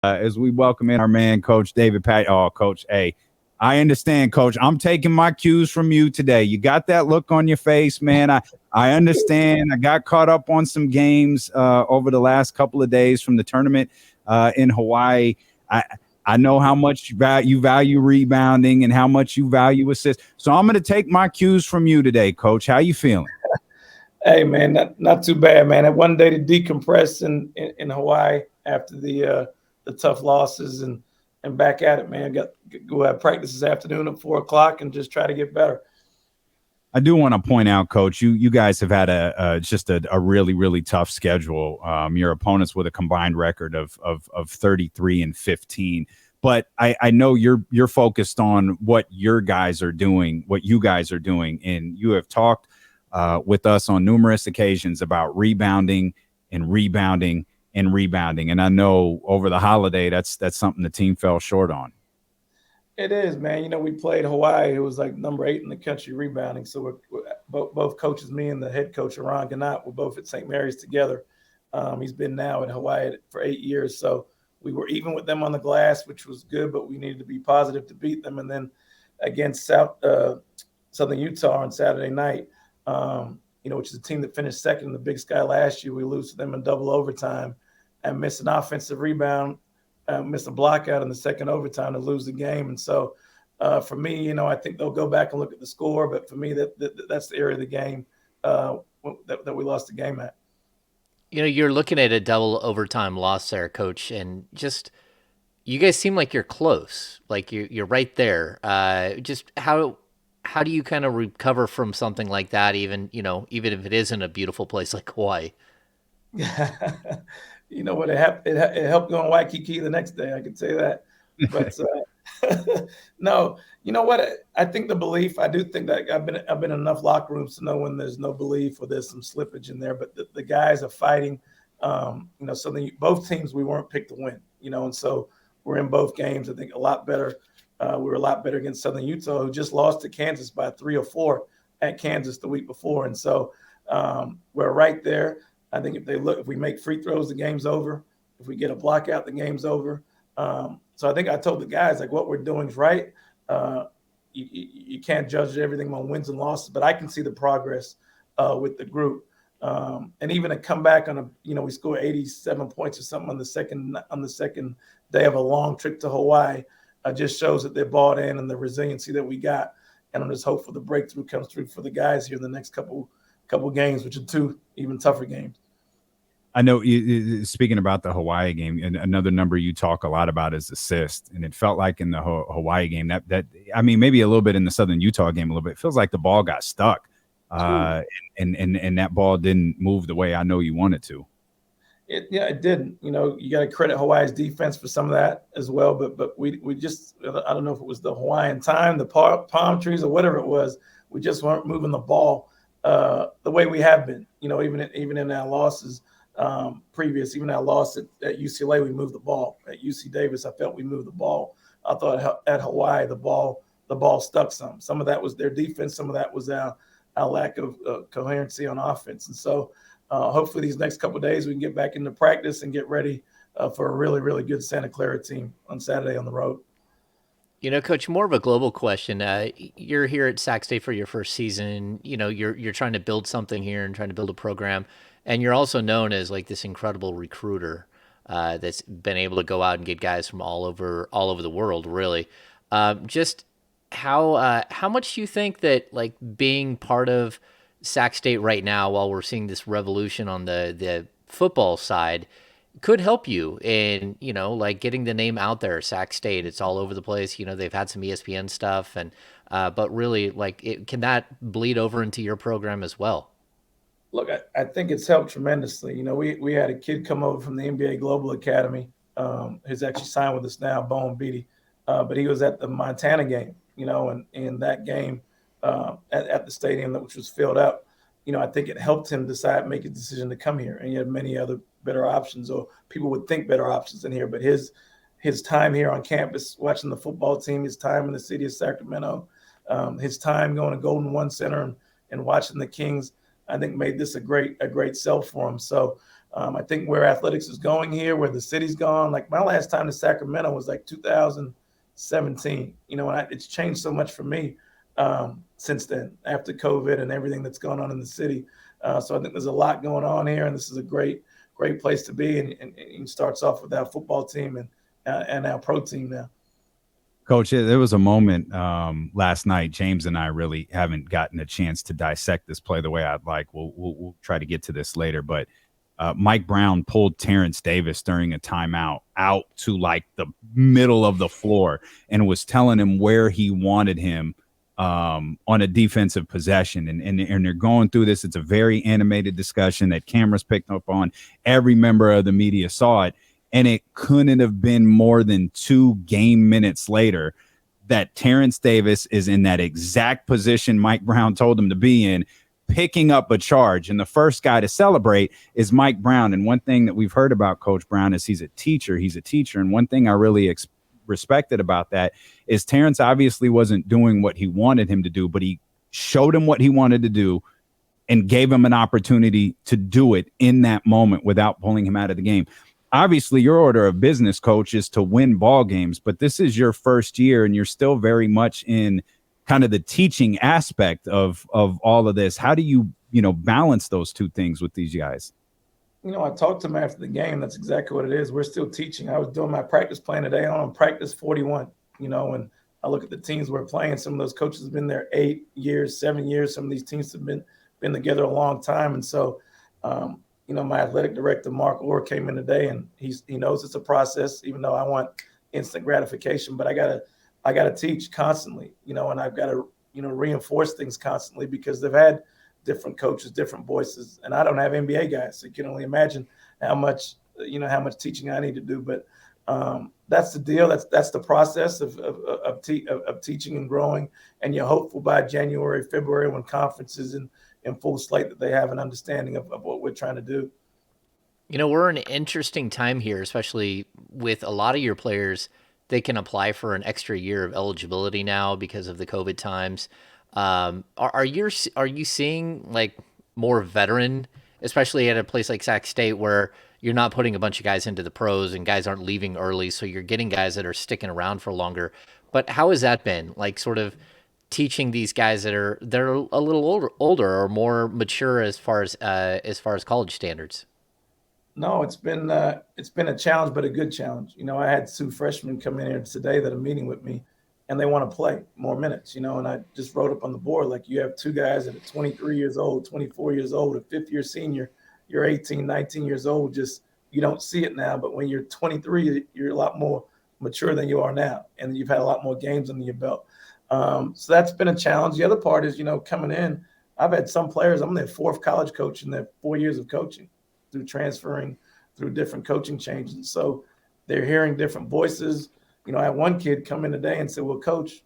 as we welcome in our man, Coach David Pat. Oh, Coach, hey, I understand, Coach. I'm taking my cues from you today. You got that look on your face, man. I understand. I got caught up on some games over the last couple of days from the tournament in Hawaii. I I know how much you value rebounding and how much you value assists. So I'm going to take my cues from you today, Coach. How you feeling? Hey man, not too bad, man. And one day to decompress in Hawaii after the tough losses and back at it, man. Go have practice this afternoon at 4 o'clock and just try to get better. I do want to point out, Coach, you guys have had just a really tough schedule. Your opponents with a combined record of 33-15. But I know you're focused on what you guys are doing, and you have talked with us on numerous occasions about rebounding and rebounding and rebounding. And I know over the holiday, that's something the team fell short on. It is, man. You know, we played Hawaii, who was like number 8 in the country rebounding. So both coaches, me and the head coach, Ron Gannat, were both at St. Mary's together. He's been now at Hawaii for 8 years. So we were even with them on the glass, which was good, but we needed to be positive to beat them. And then against Southern Utah on Saturday night, which is a team that finished second in the Big Sky last year, we lose to them in double overtime and miss an offensive rebound. Miss a block out in the second overtime to lose the game. And so for me, I think they'll go back and look at the score. But for me, that's the area of the game that we lost the game at. You're looking at a double overtime loss there, Coach, and just you guys seem like you're close, like you're right there. Just how do you kind of recover from something like that, even if it isn't a beautiful place like Hawaii? You know what? It helped go on Waikiki the next day. I can say that. But no, you know what? I think the belief. I do think that I've been in enough locker rooms to know when there's no belief or there's some slippage in there. But the guys are fighting. So both teams we weren't picked to win. And so we're in both games. I think a lot better. We were a lot better against Southern Utah, who just lost to Kansas by 3 or 4 at Kansas the week before, and so we're right there. I think if we make free throws, the game's over. If we get a block out, the game's over. So I think I told the guys, like, what we're doing is right. You can't judge everything on wins and losses, but I can see the progress with the group. And even to come back on we scored 87 points or something on the second day of a long trip to Hawaii. Just shows that they're bought in and the resiliency that we got. And I'm just hopeful the breakthrough comes through for the guys here in the next couple games, which are 2 even tougher games. I know speaking about the Hawaii game, and another number you talk a lot about is assist. And it felt like in the Hawaii game that maybe a little bit in the Southern Utah game, a little bit, it feels like the ball got stuck and that ball didn't move the way I know you wanted to. It didn't. You got to credit Hawaii's defense for some of that as well. But we just, I don't know if it was the Hawaiian time, the palm trees, or whatever it was. We just weren't moving the ball the way we have been. Even in our losses previous, even our loss at UCLA, we moved the ball. At UC Davis, I felt we moved the ball. I thought at Hawaii, the ball stuck some. Some of that was their defense. Some of that was our lack of coherency on offense. And so hopefully these next couple of days we can get back into practice and get ready for a really, really good Santa Clara team on Saturday on the road. Coach, more of a global question. You're here at Sac State for your first season. You're trying to build something here and trying to build a program. And you're also known as like this incredible recruiter that's been able to go out and get guys from all over the world, really. Just how much do you think that like being part of Sac State right now, while we're seeing this revolution on the football side, could help you in, like getting the name out there? Sac State, it's all over the place. They've had some ESPN stuff, and but really, like, can that bleed over into your program as well? Look, I think it's helped tremendously. We had a kid come over from the NBA Global Academy, who's actually signed with us now, Bowen Beatty, but he was at the Montana game, and in that game at the stadium, which was filled up. I think it helped him make a decision to come here. And he had many other better options, or people would think better options in here. But his time here on campus, watching the football team, his time in the city of Sacramento, his time going to Golden One Center and watching the Kings, I think made this a great sell for him. So I think where athletics is going here, where the city's gone, like my last time to Sacramento was like 2017, and it's changed so much for me since then, after COVID and everything that's going on in the city. So I think there's a lot going on here, and this is a great place to be. And it starts off with our football team and our pro team now. Coach, there was a moment last night. James and I really haven't gotten a chance to dissect this play the way I'd like. We'll try to get to this later, but Mike Brown pulled Terrence Davis during a timeout out to like the middle of the floor and was telling him where he wanted him on a defensive possession. And they're going through this. It's a very animated discussion that cameras picked up on. Every member of the media saw it. And it couldn't have been more than 2 game minutes later that Terrence Davis is in that exact position Mike Brown told him to be in, picking up a charge. And the first guy to celebrate is Mike Brown. And one thing that we've heard about Coach Brown is he's a teacher. And one thing I really respected about that is Terrence obviously wasn't doing what he wanted him to do, but he showed him what he wanted to do and gave him an opportunity to do it in that moment without pulling him out of the game. Obviously, your order of business, Coach, is to win ball games, but this is your first year and you're still very much in kind of the teaching aspect of all of this. How do you balance those two things with these guys? I talked to him after the game. That's exactly what it is. We're still teaching. I was doing my practice plan today. I'm on practice 41, and I look at the teams we're playing. Some of those coaches have been there 8 years, 7 years. Some of these teams have been together a long time. And so, my athletic director, Mark Orr, came in today, and he knows it's a process, even though I want instant gratification, but I gotta teach constantly, and I've got to, reinforce things constantly because they've had different coaches, different voices, and I don't have NBA guys. So you can only imagine how much teaching I need to do. But that's the deal. That's the process of teaching and growing. And you're hopeful by January, February, when conferences in full slate, that they have an understanding of what we're trying to do. We're in an interesting time here, especially with a lot of your players. They can apply for an extra year of eligibility now because of the COVID times. Are you seeing like more veteran, especially at a place like Sac State, where you're not putting a bunch of guys into the pros and guys aren't leaving early, so you're getting guys that are sticking around for longer? But how has that been? Like, sort of teaching these guys they're a little older or more mature as far as college standards? No, it's been a challenge, but a good challenge. I had 2 freshmen come in here today that are meeting with me, and they want to play more minutes. And I just wrote up on the board, like, you have 2 guys that are 23 years old, 24 years old, a 5th-year senior. You're 18, 19 years old. Just, you don't see it now, but when you're 23, you're a lot more mature than you are now, and you've had a lot more games under your belt. So that's been a challenge. The other part is, coming in, I've had some players, I'm their 4th college coach in their 4 years of coaching, through transferring, through different coaching changes. So they're hearing different voices. I had one kid come in today and said, well, Coach,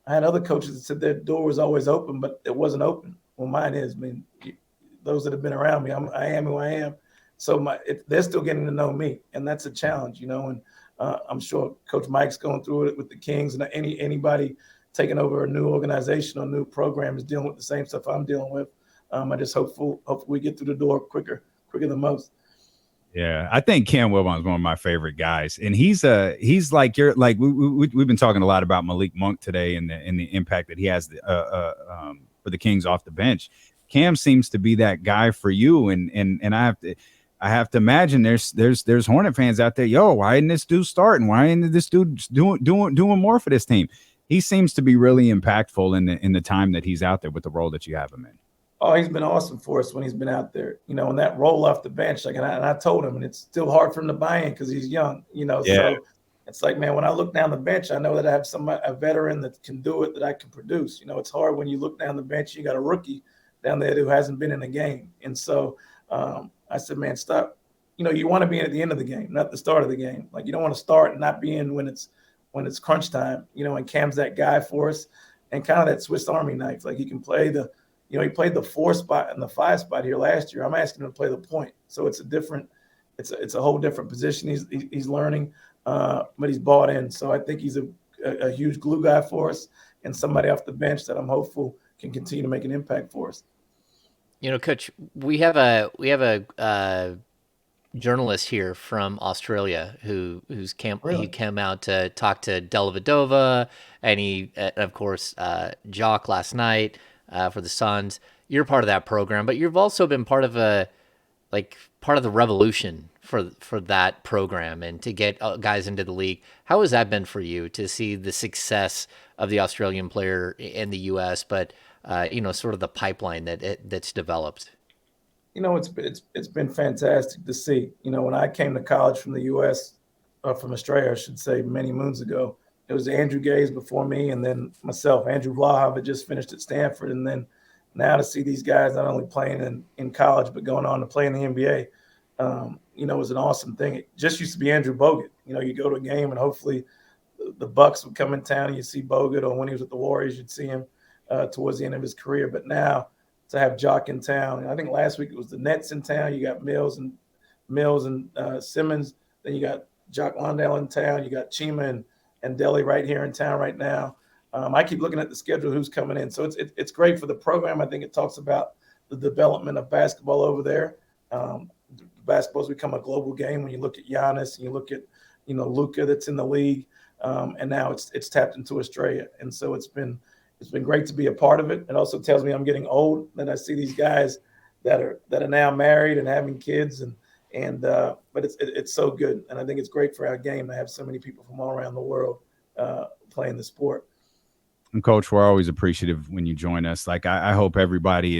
I had other coaches that said their door was always open, but it wasn't open. Well, mine is. I mean, those that have been around me, I am who I am. So they're still getting to know me, and that's a challenge, and I'm sure Coach Mike's going through it with the Kings, and anybody taking over a new organization or new program is dealing with the same stuff I'm dealing with. I just hopefully we get through the door quicker than most. Yeah, I think Cam Wilbon is one of my favorite guys, and he's like we've been talking a lot about Malik Monk today and the impact that he has for the Kings off the bench. Cam seems to be that guy for you, and I have to imagine there's Hornet fans out there. Yo, why isn't this dude starting? Why isn't this dude doing more for this team? He seems to be really impactful in the time that he's out there with the role that you have him in. Oh, he's been awesome for us when he's been out there, and that roll off the bench. Like, and I told him, and it's still hard for him to buy in because he's young, Yeah. So it's like, man, when I look down the bench, I know that I have a veteran that can do it, that I can produce. It's hard when you look down the bench, you got a rookie down there who hasn't been in a game. And so I said, man, stop. You want to be in at the end of the game, not the start of the game. Like, you don't want to start and not be in when it's crunch time, and Cam's that guy for us, and kind of that Swiss Army knife. Like, he can play he played the 4 spot and the 5 spot here last year. I'm asking him to play the point. So it's a whole different position. He's learning, but he's bought in. So I think he's a huge glue guy for us, and somebody off the bench that I'm hopeful can continue to make an impact for us. Coach, we have a journalist here from Australia who Really? came out to talk to Dellavedova, and he of course Jock last night for the Suns. You're part of that program, but you've also been part of part of the revolution for that program and to get guys into the league. How has that been for you to see the success of the Australian player in the U.S., but sort of the pipeline that's developed? It's been fantastic to see. When I came to college from the U.S. From Australia, I should say, many moons ago, it was Andrew Gaze before me, and then myself. Andrew Vlahov had just finished at Stanford, and then now to see these guys not only playing in college but going on to play in the NBA, was an awesome thing. It just used to be Andrew Bogut. You go to a game and hopefully the Bucks would come in town and you see Bogut, or when he was with the Warriors, you'd see him towards the end of his career. But now to have Jock in town, I think last week it was the Nets in town. You got Mills and Simmons. Then you got Jock Landale in town. You got Chima and Delhi right here in town right now. I keep looking at the schedule, who's coming in. So it's great for the program. I think it talks about the development of basketball over there. Basketball's become a global game when you look at Giannis and you look at, Luka that's in the league. And now it's tapped into Australia. And so it's been great to be a part of it. It also tells me I'm getting old, and I see these guys that are now married and having kids, but it's so good. And I think it's great for our game to have so many people from all around the world playing the sport. And Coach, we're always appreciative when you join us. Like, I hope everybody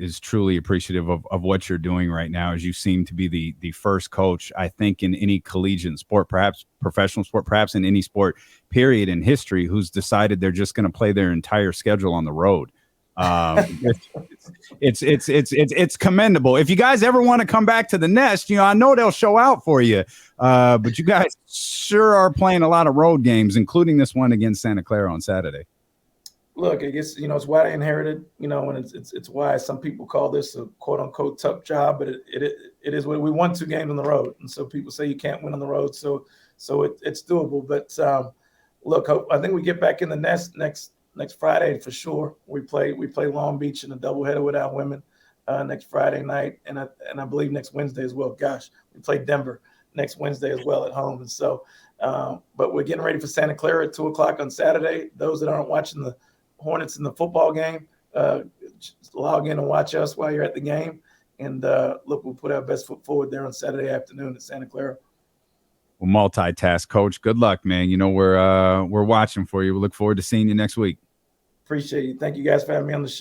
is truly appreciative of what you're doing right now, as you seem to be the first coach, I think, in any collegiate sport, perhaps professional sport, perhaps in any sport, period, in history, who's decided they're just going to play their entire schedule on the road. It's commendable. If you guys ever want to come back to the Nest, I know they'll show out for you. But you guys sure are playing a lot of road games, including this one against Santa Clara on Saturday. Look, I guess, it's what I inherited, and it's why some people call this a quote unquote tough job, but it is what we won 2 games on the road. And so people say you can't win on the road. So it's doable. But look, I think we get back in the Nest next Friday for sure. We play Long Beach in a doubleheader with our women next Friday night. And I believe next Wednesday as well. Gosh, we play Denver next Wednesday as well at home. And so, but we're getting ready for Santa Clara at 2:00 on Saturday. Those that aren't watching the Hornets in the football game, just log in and watch us while you're at the game. And look, we'll put our best foot forward there on Saturday afternoon at Santa Clara. Well, multitask, Coach. Good luck, man. We're watching for you. We look forward to seeing you next week. Appreciate you. Thank you guys for having me on the show.